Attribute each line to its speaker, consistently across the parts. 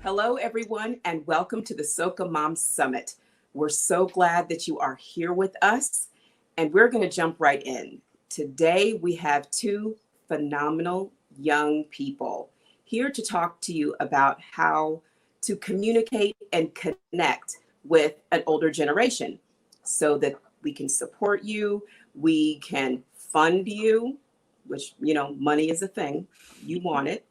Speaker 1: Hello, everyone, and welcome to the SocaMom Summit. We're so glad that you are here with us, and we're going to jump right in. Today, we have two phenomenal young people here to talk to you about how to communicate and connect with an older generation so that we can support you, we can fund you, which, money is a thing, you want it.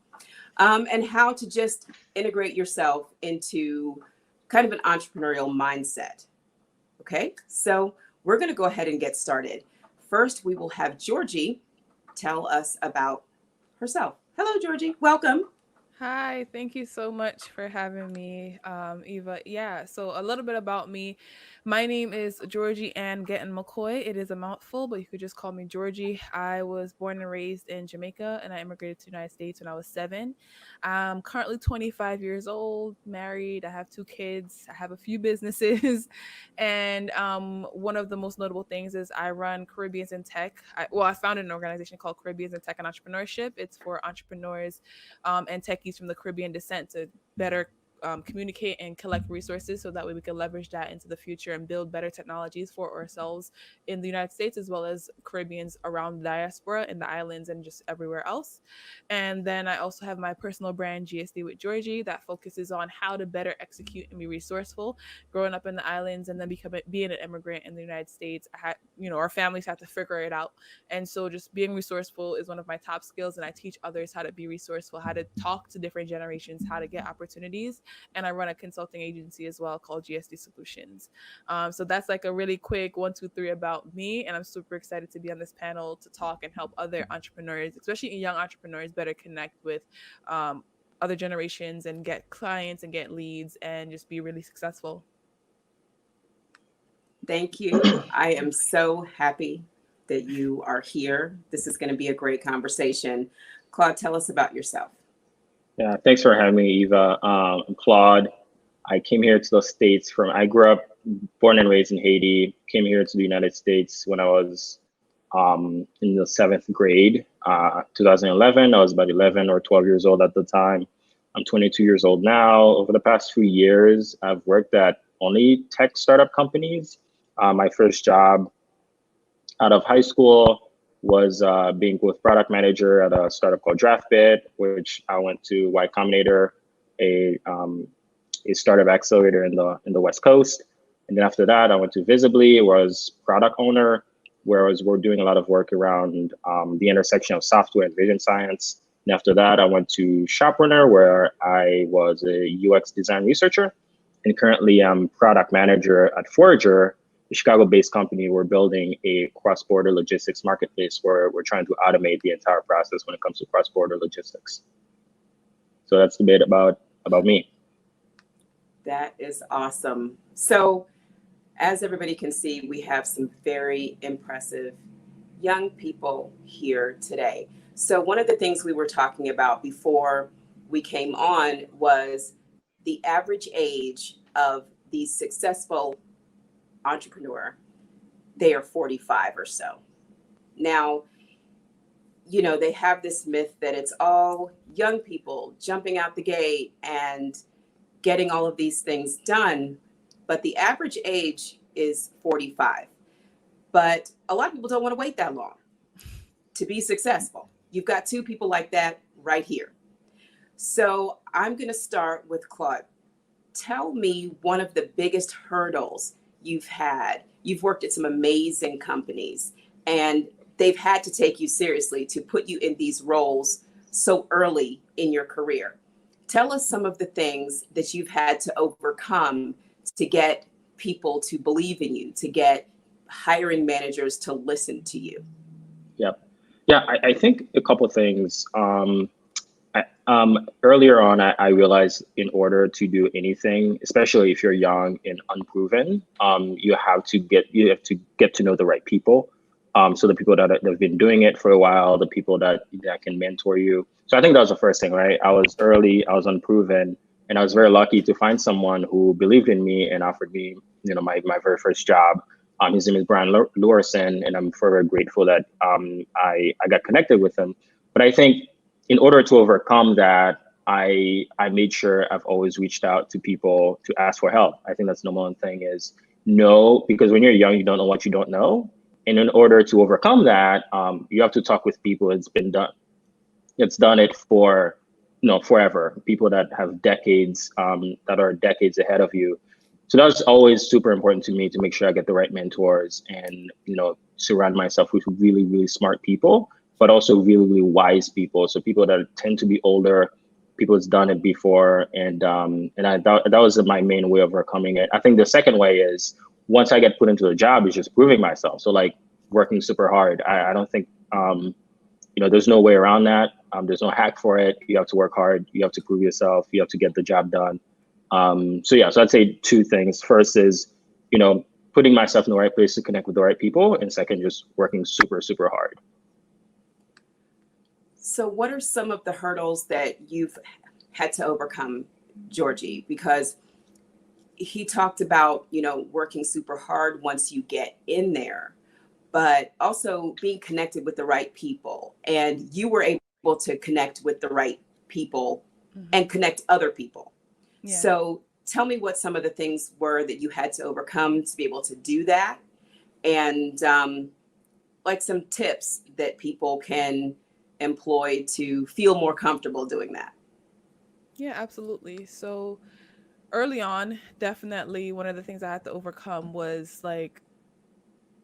Speaker 1: And how to just integrate yourself into kind of an entrepreneurial mindset. Okay, so we're going to go ahead and get started. First, we will have Georgie tell us about herself. Hello, Georgie. Welcome.
Speaker 2: Hi, thank you so much for having me, Eva. Yeah, so a little bit about me. My name is Georgie-Ann Getton-Mckoy. It is a mouthful, but you could just call me Georgie. I was born and raised in Jamaica, and I immigrated to the United States when I was 7. I'm currently 25 years old, married. I have 2 kids. I have a few businesses, and one of the most notable things is I run Caribbeans in Tech. I founded an organization called Caribbeans in Tech and Entrepreneurship. It's for entrepreneurs and techies from the Caribbean descent to better communicate and collect resources so that way we can leverage that into the future and build better technologies for ourselves in the United States as well as Caribbeans around the diaspora in the islands and just everywhere else. And then I also have my personal brand GSD with Georgie that focuses on how to better execute and be resourceful. Growing up in the islands and then being an immigrant in the United States, our families have to figure it out. And so just being resourceful is one of my top skills, and I teach others how to be resourceful, how to talk to different generations, how to get opportunities. And I run a consulting agency as well called GSD Solutions. So that's like a really quick 1, 2, 3 about me. And I'm super excited to be on this panel to talk and help other entrepreneurs, especially young entrepreneurs, better connect with other generations and get clients and get leads and just be really successful.
Speaker 1: Thank you. I am so happy that you are here. This is going to be a great conversation. Claude, tell us about yourself.
Speaker 3: Yeah, thanks for having me, Eva. I'm Claude. I came here to the States I grew up, born and raised in Haiti, came here to the United States when I was in the 7th grade, 2011. I was about 11 or 12 years old at the time. I'm 22 years old now. Over the past few years, I've worked at only tech startup companies. My first job out of high school was being with product manager at a startup called DraftBit, which I went to Y Combinator, a startup accelerator in the West Coast. And then after that, I went to Visibly, where I was product owner, whereas we're doing a lot of work around the intersection of software and vision science. And after that, I went to ShopRunner, where I was a UX design researcher. And currently I'm product manager at Forager, a Chicago-based company. We're building a cross-border logistics marketplace where we're trying to automate the entire process when it comes to cross-border logistics. So that's a bit about me.
Speaker 1: That is awesome. So as everybody can see, we have some very impressive young people here today. So one of the things we were talking about before we came on was the average age of these successful entrepreneur, they are 45 or so. Now, they have this myth that it's all young people jumping out the gate and getting all of these things done, but the average age is 45. But a lot of people don't want to wait that long to be successful. You've got 2 people like that right here. So I'm going to start with Claude. Tell me one of the biggest hurdles you've had. You've worked at some amazing companies, and they've had to take you seriously to put you in these roles so early in your career. Tell us some of the things that you've had to overcome to get people to believe in you, to get hiring managers to listen to you.
Speaker 3: Yeah, I think a couple of things. Earlier on, I realized in order to do anything, especially if you're young and unproven, you have to get to know the right people. So the people that have been doing it for a while, the people that can mentor you. So I think that was the first thing, right? I was early, I was unproven, and I was very lucky to find someone who believed in me and offered me, my very first job. His name is Brian Lorison, and I'm forever grateful that I got connected with him. But I think in order to overcome that, I made sure I've always reached out to people to ask for help. I think that's the number one thing is know, because when you're young, you don't know what you don't know. And in order to overcome that, you have to talk with people it's done it for, forever. People that have decades, that are decades ahead of you. So that was always super important to me to make sure I get the right mentors and, surround myself with really, really smart people, but also really, really wise people. So people that tend to be older, people that's done it before. And that was my main way of overcoming it. I think the second way is once I get put into a job is just proving myself. So like working super hard. I don't think, there's no way around that. There's no hack for it. You have to work hard. You have to prove yourself. You have to get the job done. So I'd say two things. First is, putting myself in the right place to connect with the right people. And second, just working super, super hard.
Speaker 1: So what are some of the hurdles that you've had to overcome, Georgie? Because he talked about, working super hard once you get in there, but also being connected with the right people. And you were able to connect with the right people and connect other people. Yeah. So tell me what some of the things were that you had to overcome to be able to do that. And like some tips that people can employ to feel more comfortable doing that.
Speaker 2: Yeah, absolutely. So early on, definitely one of the things I had to overcome was like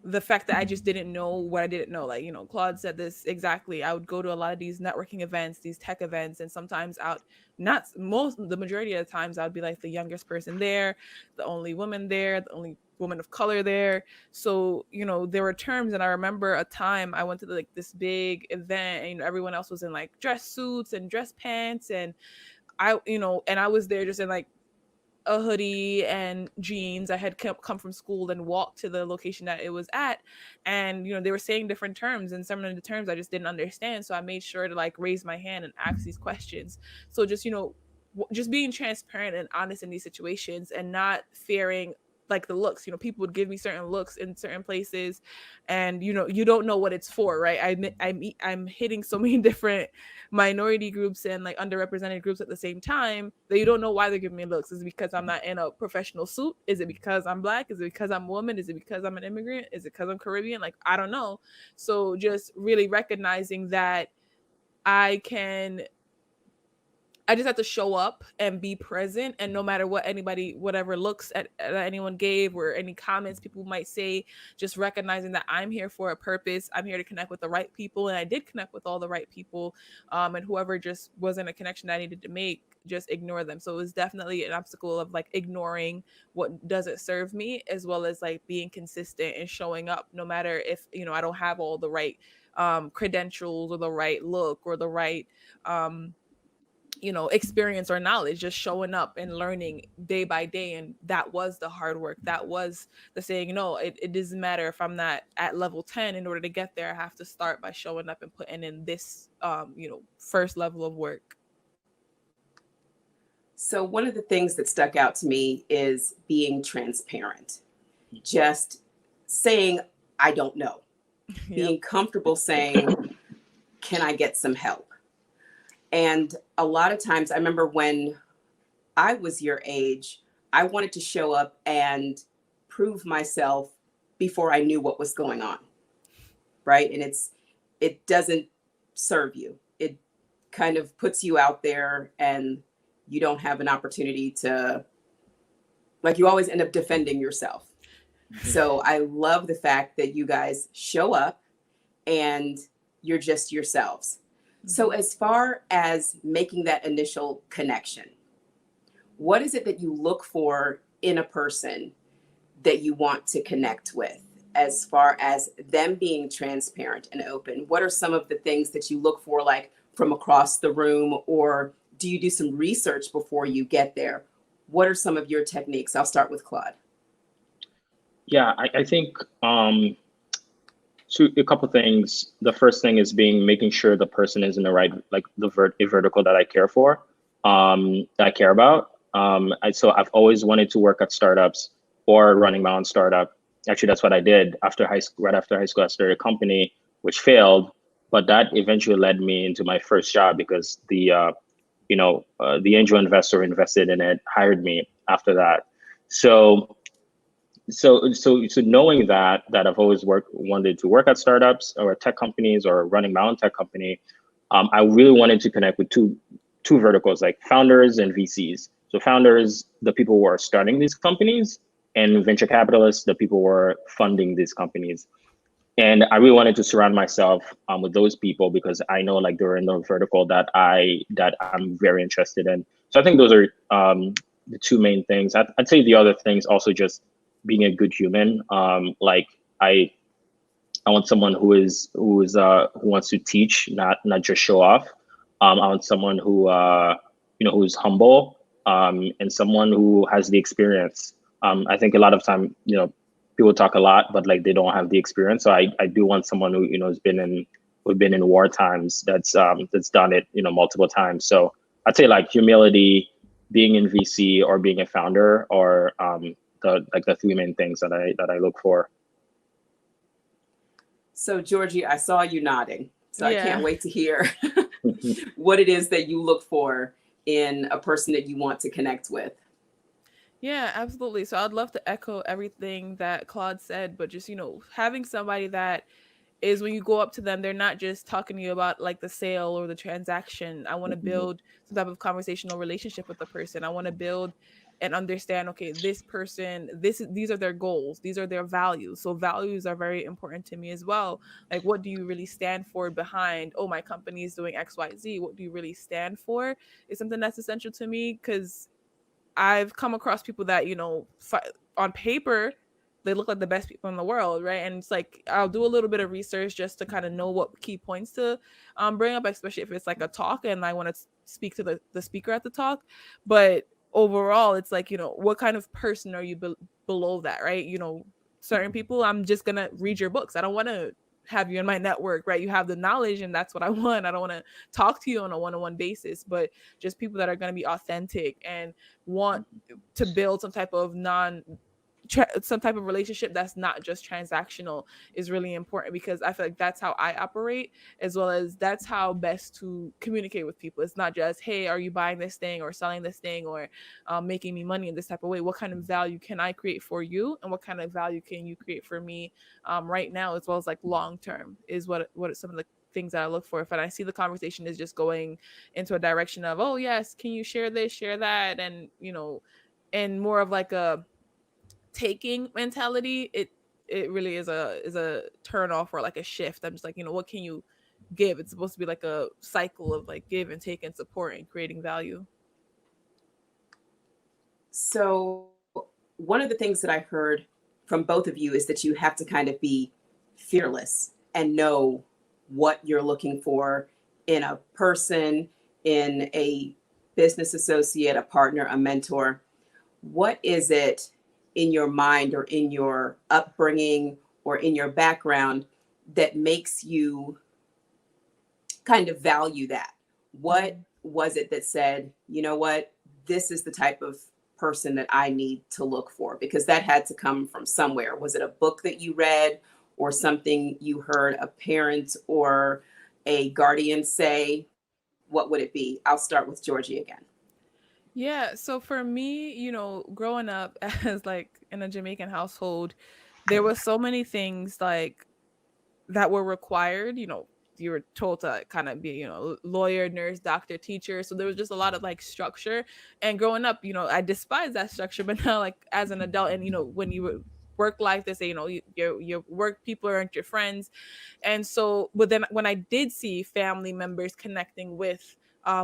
Speaker 2: the fact that I just didn't know what I didn't know. Like, Claude said this exactly. I would go to a lot of these networking events, these tech events, and sometimes the majority of the times I would be like the youngest person there, the only woman there, the only woman of color there. So, there were terms, and I remember a time I went to this big event and everyone else was in like dress suits and dress pants, and I was there just in like a hoodie and jeans. I had come from school and walked to the location that it was at, and they were saying different terms, and some of the terms I just didn't understand. So I made sure to like raise my hand and ask these questions. So just just being transparent and honest in these situations and not fearing like the looks. People would give me certain looks in certain places, and you don't know what it's for, right? I'm hitting so many different minority groups and like underrepresented groups at the same time that you don't know why they're giving me looks. Is it because I'm not in a professional suit? Is it because I'm Black? Is it because I'm a woman? Is it because I'm an immigrant? Is it because I'm Caribbean? Like, I don't know. So just really recognizing that I just have to show up and be present, and no matter what whatever looks at anyone gave or any comments people might say, just recognizing that I'm here for a purpose. I'm here to connect with the right people, and I did connect with all the right people, and whoever just wasn't a connection that I needed to make, just ignore them. So it was definitely an obstacle of like ignoring what doesn't serve me, as well as like being consistent and showing up no matter if I don't have all the right credentials or the right look or the right experience or knowledge, just showing up and learning day by day. And that was the hard work. That was the saying, it doesn't matter if I'm not at level 10. In order to get there, I have to start by showing up and putting in this first level of work.
Speaker 1: So one of the things that stuck out to me is being transparent, just saying, I don't know, being comfortable saying, can I get some help? And a lot of times, I remember when I was your age, I wanted to show up and prove myself before I knew what was going on, right? And it doesn't serve you. It kind of puts you out there and you don't have an opportunity to, like, you always end up defending yourself. So I love the fact that you guys show up and you're just yourselves. So as far as making that initial connection, what is it that you look for in a person that you want to connect with as far as them being transparent and open? What are some of the things that you look for, like from across the room, or do you do some research before you get there? What are some of your techniques? I'll start with Claude.
Speaker 3: Yeah, I think a couple things. The first thing is making sure the person is in the right, like a vertical that I care for, that I care about. So I've always wanted to work at startups or running my own startup. Actually, that's what I did after high school. Right after high school, I started a company which failed, but that eventually led me into my first job because the angel investor who invested in it hired me after that. So knowing that I've always wanted to work at startups or tech companies or running my own tech company, I really wanted to connect with two verticals, like founders and VCs. So founders, the people who are starting these companies, and venture capitalists, the people who are funding these companies. And I really wanted to surround myself with those people because I know like they're in the vertical that I'm very interested in. So I think those are the two main things. I'd say the other things also just being a good human. Like I want someone who wants to teach, not just show off. I want someone who's humble, and someone who has the experience. I think a lot of time, people talk a lot, but like they don't have the experience. So I do want someone who has been in war times, that's done it multiple times. So I'd say like humility, being in VC or being a founder, or the three main things that I look for.
Speaker 1: So Georgie, I saw you nodding, so
Speaker 2: Yeah.
Speaker 1: I can't wait to hear what it is that you look for in a person that you want to connect with.
Speaker 2: Yeah, absolutely. So I'd love to echo everything that Claude said, but just, having somebody that is when you go up to them, they're not just talking to you about like the sale or the transaction. I want to build some type of conversational relationship with the person. I want to build and understand, okay, this person, these are their goals, these are their values. So values are very important to me as well. Like, what do you really stand for behind, oh, my company is doing XYZ? What do you really stand for is something that's essential to me, because I've come across people that, on paper, they look like the best people in the world, right? And it's like, I'll do a little bit of research just to kind of know what key points to bring up, especially if it's like a talk and I want to speak to the speaker at the talk. But overall, it's like, what kind of person are you below that, right? Certain people, I'm just going to read your books. I don't want to have you in my network, right? You have the knowledge and that's what I want. I don't want to talk to you on a one-on-one basis, but just people that are going to be authentic and want to build some type of relationship that's not just transactional is really important, because I feel like that's how I operate, as well as that's how best to communicate with people. It's not just, hey, are you buying this thing or selling this thing or making me money in this type of way? What kind of value can I create for you, and what kind of value can you create for me right now, as well as like long term, is what are some of the things that I look for. If I see the conversation is just going into a direction of, oh yes, can you share this, share that, and and more of like a taking mentality, it really is a turn off or like a shift. I'm just like, what can you give? It's supposed to be like a cycle of like give and take and support and creating value.
Speaker 1: So one of the things that I heard from both of you is that you have to kind of be fearless and know what you're looking for in a person, in a business associate, a partner, a mentor. What is it in your mind or in your upbringing or in your background that makes you kind of value that? What was it that said, you know what, this is the type of person that I need to look for? Because that had to come from somewhere. Was it a book that you read or something you heard a parent or a guardian say? What would it be? I'll start with Georgie again.
Speaker 2: Yeah, so for me, growing up as like in a Jamaican household, there was so many things like that were required. You were told to kind of be, lawyer, nurse, doctor, teacher. So there was just a lot of like structure. And growing up, I despised that structure. But now, like as an adult, and when you were work life, they say, your work people aren't your friends. And so, but then when I did see family members connecting with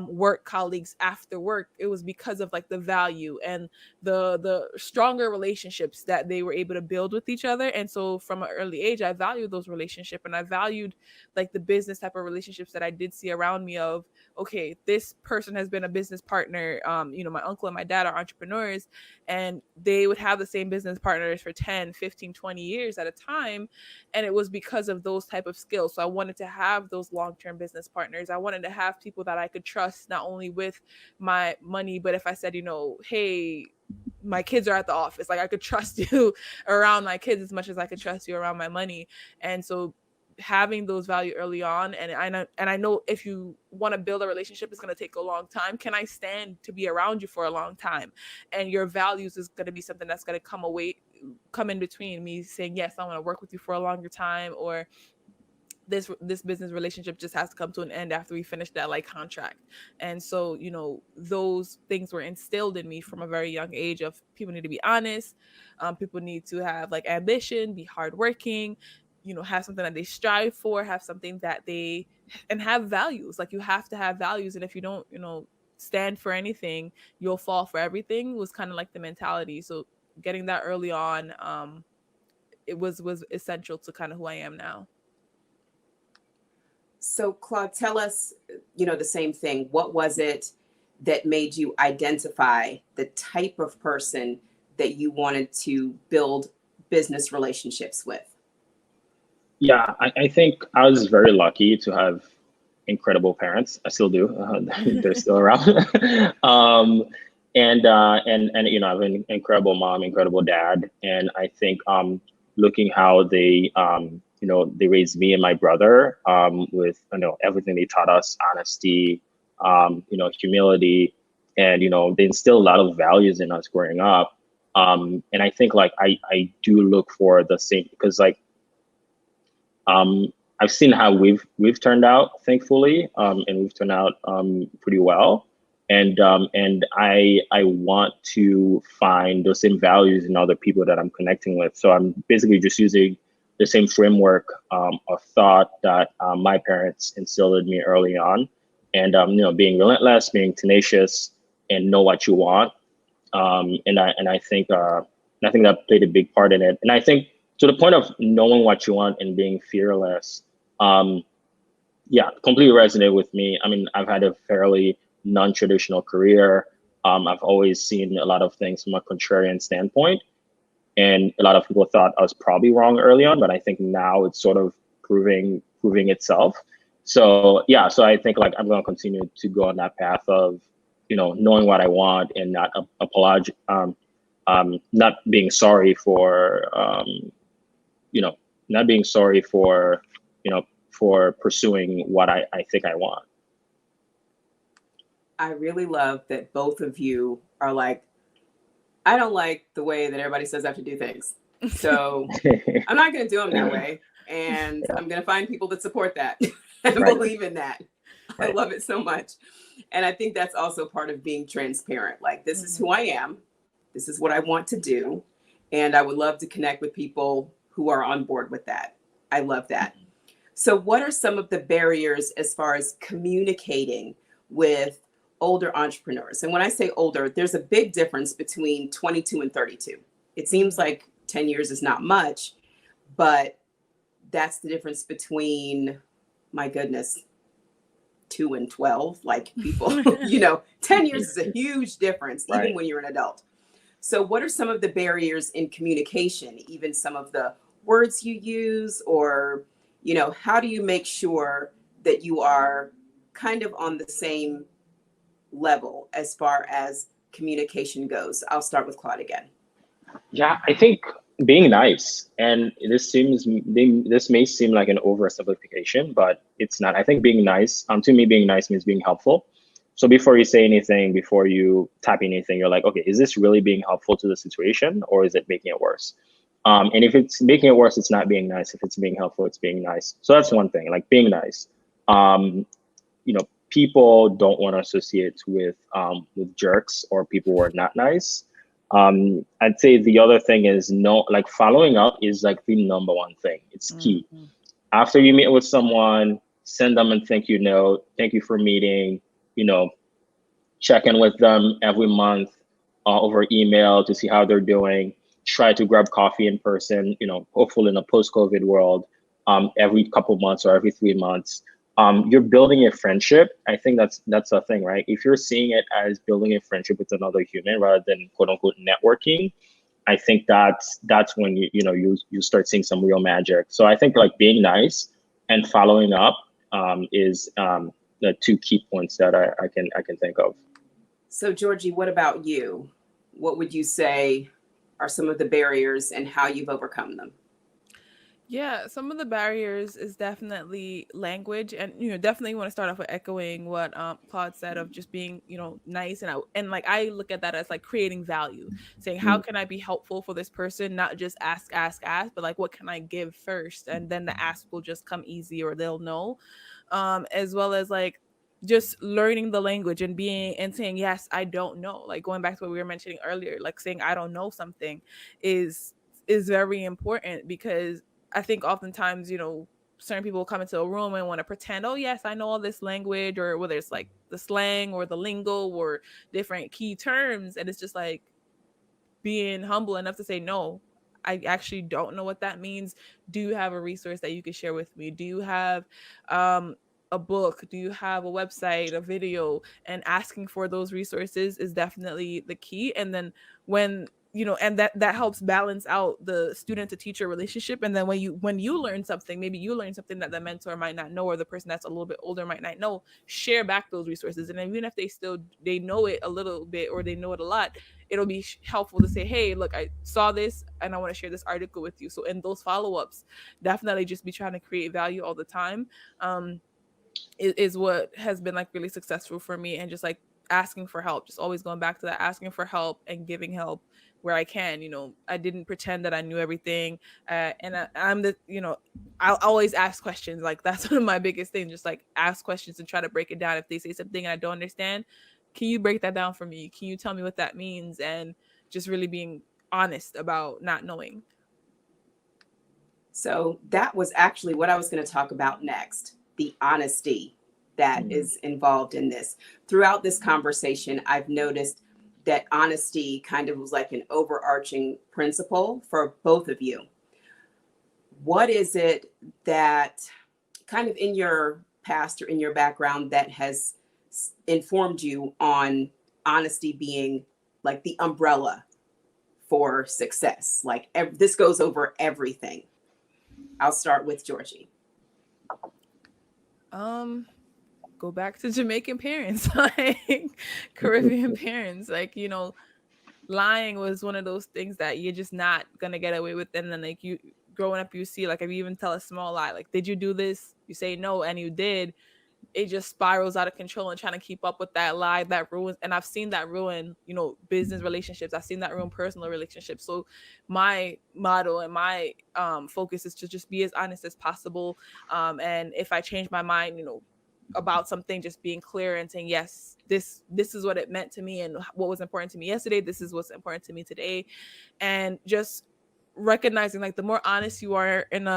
Speaker 2: work colleagues after work, it was because of like the value and the stronger relationships that they were able to build with each other. And so from an early age, I valued those relationships, and I valued like the business type of relationships that I did see around me of, okay, this person has been a business partner. My uncle and my dad are entrepreneurs, and they would have the same business partners for 10, 15, 20 years at a time. And it was because of those type of skills. So I wanted to have those long-term business partners. I wanted to have people that I could trust, not only with my money, but if I said, hey, my kids are at the office, like I could trust you around my kids as much as I could trust you around my money. And so having those value early on, and I know if you want to build a relationship, it's going to take a long time. Can I stand to be around you for a long time? And your values is going to be something that's going to come in between me saying, yes, I want to work with you for a longer time, or this business relationship just has to come to an end after we finish that like contract. And so, those things were instilled in me from a very young age of people need to be honest. People need to have like ambition, be hardworking, have something that they strive for, have something that and have values. Like you have to have values. And if you don't, stand for anything, you'll fall for everything, was kind of like the mentality. So getting that early on, it was essential to kind of who I am now.
Speaker 1: So Claude, tell us, the same thing. What was it that made you identify the type of person that you wanted to build business relationships with?
Speaker 3: Yeah, I think I was very lucky to have incredible parents. I still do. They're still around. And I have an incredible mom, incredible dad. And I think looking how they they raised me and my brother with everything they taught us, honesty, humility, and they instilled a lot of values in us growing up. And I think like I do look for the same, because like I've seen how we've turned out, thankfully, and we've turned out pretty well. And I want to find those same values in other people that I'm connecting with. So I'm basically just using the same framework of thought that my parents instilled in me early on, and being relentless, being tenacious, and know what you want. And I think that played a big part in it. And I think to the point of knowing what you want and being fearless, completely resonated with me. I mean, I've had a fairly non-traditional career. I've always seen a lot of things from a contrarian standpoint. And a lot of people thought I was probably wrong early on, but I think now it's sort of proving itself. So so I think like I'm going to continue to go on that path of, knowing what I want and not not being sorry for, not being sorry for, for pursuing what I think I want.
Speaker 1: I really love that both of you are like, I don't like the way that everybody says I have to do things. So I'm not going to do them that way. And I'm going to find people that support that and believe in that. I love it so much. And I think that's also part of being transparent. Like, this is who I am. This is what I want to do. And I would love to connect with people who are on board with that. I love that. So what are some of the barriers as far as communicating with older entrepreneurs? And when I say older, there's a big difference between 22 and 32. It seems like 10 years is not much, but that's the difference between, my goodness, 2 and 12. Like, people, 10 years is a huge difference, even when you're an adult. So what are some of the barriers in communication, even some of the words you use, or, how do you make sure that you are kind of on the same level as far as communication goes? I'll start with Claude again.
Speaker 3: Yeah, I think being nice, and this may seem like an oversimplification, but it's not. I think being nice, to me, being nice means being helpful. So before you say anything, before you tap anything, you're like, okay, is this really being helpful to the situation, or is it making it worse? And if it's making it worse, it's not being nice. If it's being helpful, it's being nice. So that's one thing, like being nice. People don't want to associate with jerks or people who are not nice. I'd say the other thing is following up is like the number one thing. It's key. After you meet with someone, send them a thank you note. Thank you for meeting. you know, check in with them every month over email to see how they're doing. Try to grab coffee in person, hopefully in a post-COVID world, every couple months or every 3 months. You're building a friendship. I think that's a thing, right? If you're seeing it as building a friendship with another human rather than quote unquote networking, I think that's when you start seeing some real magic. So I think like being nice and following up is the two key points that I can think of.
Speaker 1: So Georgie, what about you? What would you say are some of the barriers and how you've overcome them?
Speaker 2: Yeah, some of the barriers is definitely language, and definitely want to start off with echoing what Claude said of just being nice, and like I look at that as like creating value, saying how can I be helpful for this person, not just ask, but like what can I give first, and then the ask will just come easy or they'll know, as well as like just learning the language and being and saying yes I don't know, like going back to what we were mentioning earlier, like saying I don't know something is very important, because I think oftentimes, certain people come into a room and want to pretend, oh, yes, I know all this language, or whether it's like the slang or the lingo or different key terms. And it's just like being humble enough to say, no, I actually don't know what that means. Do you have a resource that you could share with me? Do you have a book? Do you have a website, a video? And asking for those resources is definitely the key. And then when and that helps balance out the student to teacher relationship. And then when you learn something, maybe you learn something that the mentor might not know, or the person that's a little bit older might not know, share back those resources. And even if they know it a little bit or they know it a lot, it'll be helpful to say, hey, look, I saw this and I want to share this article with you. So in those follow-ups, definitely just be trying to create value all the time. Is what has been like really successful for me. And just like asking for help, just always going back to that, asking for help and giving help where I can. I didn't pretend that I knew everything. I'm I'll always ask questions. Like that's one of my biggest things, just like ask questions and try to break it down. If they say something and I don't understand, can you break that down for me? Can you tell me what that means? And just really being honest about not knowing.
Speaker 1: So that was actually what I was going to talk about next, the honesty that is involved in this. Throughout this conversation, I've noticed that honesty kind of was like an overarching principle for both of you. What is it that kind of in your past or in your background that has informed you on honesty being like the umbrella for success? Like this goes over everything. I'll start with Georgie.
Speaker 2: Go back to Jamaican parents, like Caribbean parents. Like, lying was one of those things that you're just not gonna get away with. And then like you growing up, you see, like if you even tell a small lie, like, did you do this? You say no, and you did. It just spirals out of control, and trying to keep up with that lie that ruins. And I've seen that ruin, business relationships. I've seen that ruin personal relationships. So my motto and my focus is to just be as honest as possible. And if I change my mind, about something, just being clear and saying, yes, this is what it meant to me, and what was important to me yesterday, this is what's important to me today. And just recognizing, like, the more honest you are in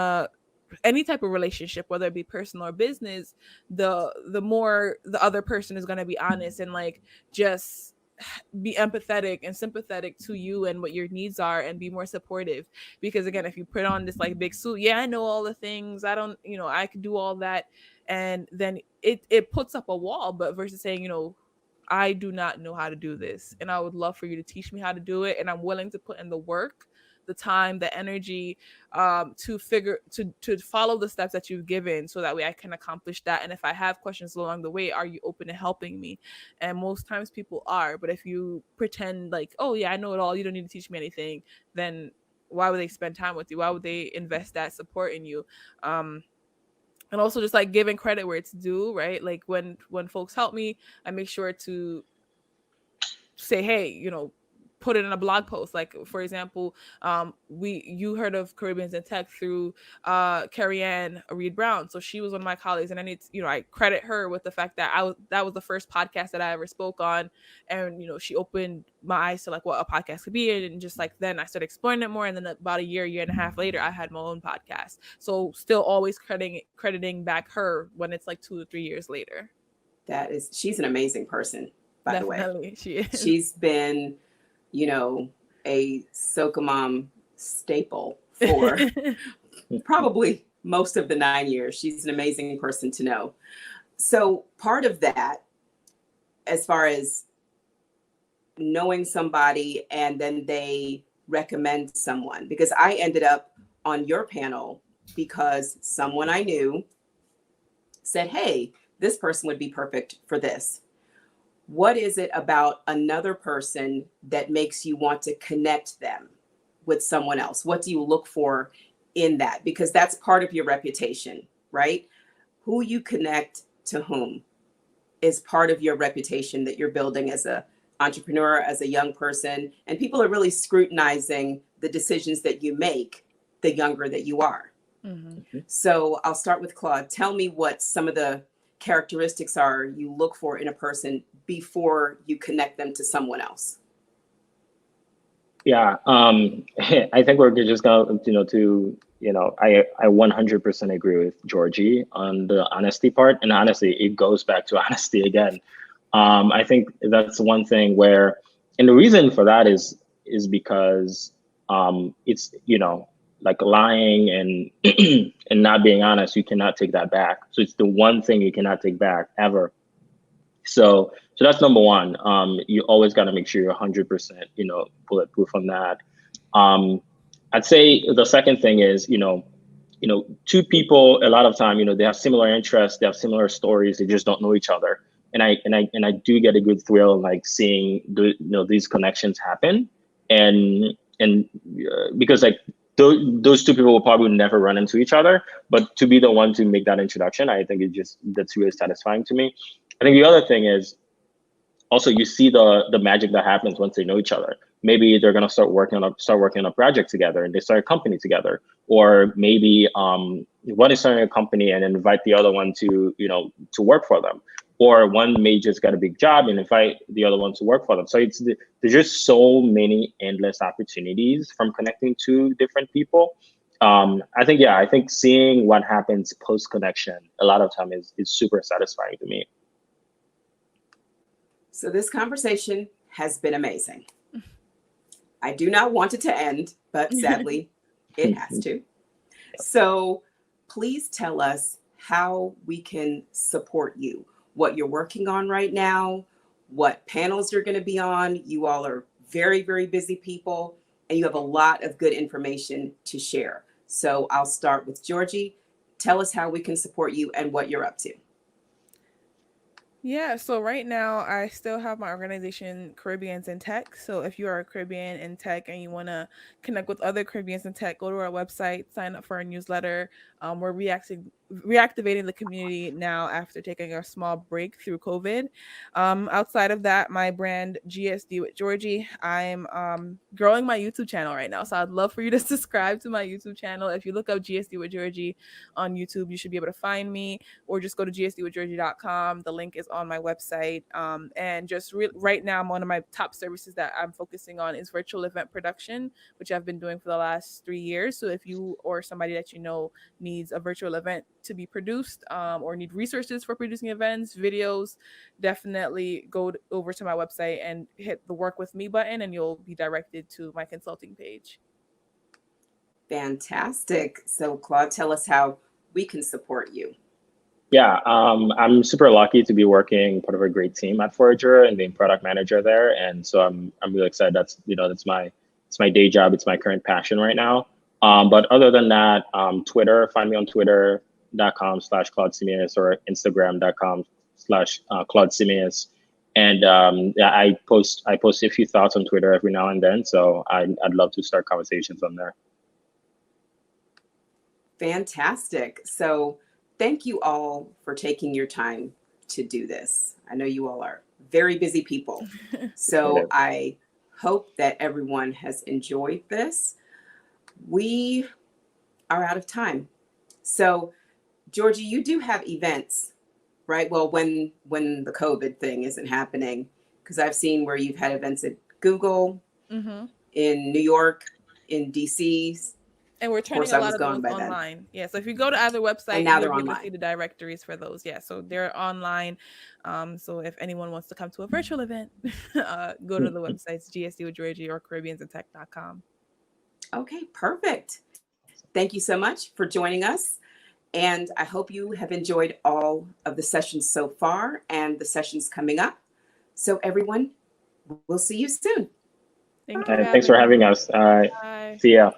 Speaker 2: any type of relationship, whether it be personal or business, the more the other person is going to be honest, and like just be empathetic and sympathetic to you and what your needs are, and be more supportive. Because again, if you put on this like big suit, yeah, I know all the things, I don't, I could do all that, and then it puts up a wall. But versus saying, I do not know how to do this, and I would love for you to teach me how to do it, and I'm willing to put in the work, the time, the energy, to follow the steps that you've given, so that way I can accomplish that. And if I have questions along the way, are you open to helping me? And most times people are. But if you pretend like, oh yeah, I know it all, you don't need to teach me anything, then why would they spend time with you? Why would they invest that support in you? And also just like giving credit where it's due, right? Like when folks help me, I make sure to say, hey, put it in a blog post. Like, for example, you heard of Caribbeans in Tech through Carrie-Ann Reed Brown. So she was one of my colleagues, and I need to, I credit her with the fact that that was the first podcast that I ever spoke on. And she opened my eyes to like what a podcast could be. And just like then I started exploring it more, and then about a year and a half later, I had my own podcast. So still always crediting back her when it's like 2 or 3 years later.
Speaker 1: She's an amazing person, by the way.
Speaker 2: Definitely, she is.
Speaker 1: She's been, you know, a SocaMom staple for probably most of the 9 years. She's an amazing person to know. So part of that, as far as knowing somebody and then they recommend someone, because I ended up on your panel because someone I knew said, hey, this person would be perfect for this. What is it about another person that makes you want to connect them with someone else? What do you look for in that? Because that's part of your reputation, right? Who you connect to whom is part of your reputation that you're building as an entrepreneur, as a young person. And people are really scrutinizing the decisions that you make the younger that you are. Mm-hmm. So I'll start with Claude. Tell me what some of the characteristics are you look for in a person before you connect them to someone else.
Speaker 3: Yeah, I think we're just going I 100% agree with Georgie on the honesty part. And honestly, it goes back to honesty again. I think that's one thing where, and the reason for that is because it's, like lying and and not being honest, you cannot take that back. So it's the one thing you cannot take back ever. So that's number one. You always got to make sure you're 100%, bulletproof on that. I'd say the second thing is, two people, a lot of time, they have similar interests, they have similar stories, they just don't know each other. And I do get a good thrill in like seeing these connections happen, and because like those two people will probably never run into each other, but to be the one to make that introduction, I think that's really satisfying to me. I think the other thing is also you see the magic that happens once they know each other. Maybe they're gonna start working on a project together and they start a company together, or maybe one is starting a company and invite the other one to work for them, or one may just get a big job and invite the other one to work for them. So there's just so many endless opportunities from connecting to different people. I think seeing what happens post connection a lot of time is super satisfying to me.
Speaker 1: So this conversation has been amazing. I do not want it to end, but sadly it has to. So please tell us how we can support you, what you're working on right now, what panels you're going to be on. You all are very, very busy people, and you have a lot of good information to share. So I'll start with Georgie. Tell us how we can support you and what you're up to.
Speaker 2: Yeah, so right now I still have my organization Caribbeans in Tech. So if you are a Caribbean in tech and you want to connect with other Caribbeans in tech, go to our website, sign up for our newsletter. We're reactivating the community now after taking a small break through COVID. Outside of that, my brand GSD with Georgie, I'm growing my YouTube channel right now. So I'd love for you to subscribe to my YouTube channel. If you look up GSD with Georgie on YouTube, you should be able to find me, or just go to gsdwithgeorgie.com. The link is on my website. And just right now, one of my top services that I'm focusing on is virtual event production, which I've been doing for the last 3 years. So if you or somebody that you know needs a virtual event to be produced, or need resources for producing events, videos, definitely go over to my website and hit the work with me button, and you'll be directed to my consulting page.
Speaker 1: Fantastic. So Claude, tell us how we can support you.
Speaker 3: Yeah, I'm super lucky to be working part of a great team at Forager and being product manager there, and so I'm really excited. That's my day job. It's my current passion right now. But other than that, Twitter, find me on twitter.com/Claude Cimeus or Instagram.com/Claude Cimeus. And I post a few thoughts on Twitter every now and then. So I'd love to start conversations on there.
Speaker 1: Fantastic. So thank you all for taking your time to do this. I know you all are very busy people. So I hope that everyone has enjoyed this. We are out of time. So Georgie, you do have events, right? Well, when the COVID thing isn't happening, because I've seen where you've had events at Google, in New York, in DC,
Speaker 2: And we're
Speaker 1: Of
Speaker 2: turning
Speaker 1: course,
Speaker 2: a
Speaker 1: I
Speaker 2: lot
Speaker 1: was
Speaker 2: of
Speaker 1: gone
Speaker 2: those
Speaker 1: by then.
Speaker 2: online. Yeah. So if you go to either website,
Speaker 1: And now
Speaker 2: you'll
Speaker 1: they're
Speaker 2: be able to see
Speaker 1: online.
Speaker 2: the directories for those. Yeah. So they're online. So if anyone wants to come to a virtual event, go to the websites GSD with Georgie or CaribbeansInTech.com.
Speaker 1: Okay, perfect. Thank you so much for joining us. And I hope you have enjoyed all of the sessions so far and the sessions coming up. So everyone, we'll see you soon.
Speaker 2: Thank you.
Speaker 3: Thanks for having us.
Speaker 2: Bye.
Speaker 3: See ya.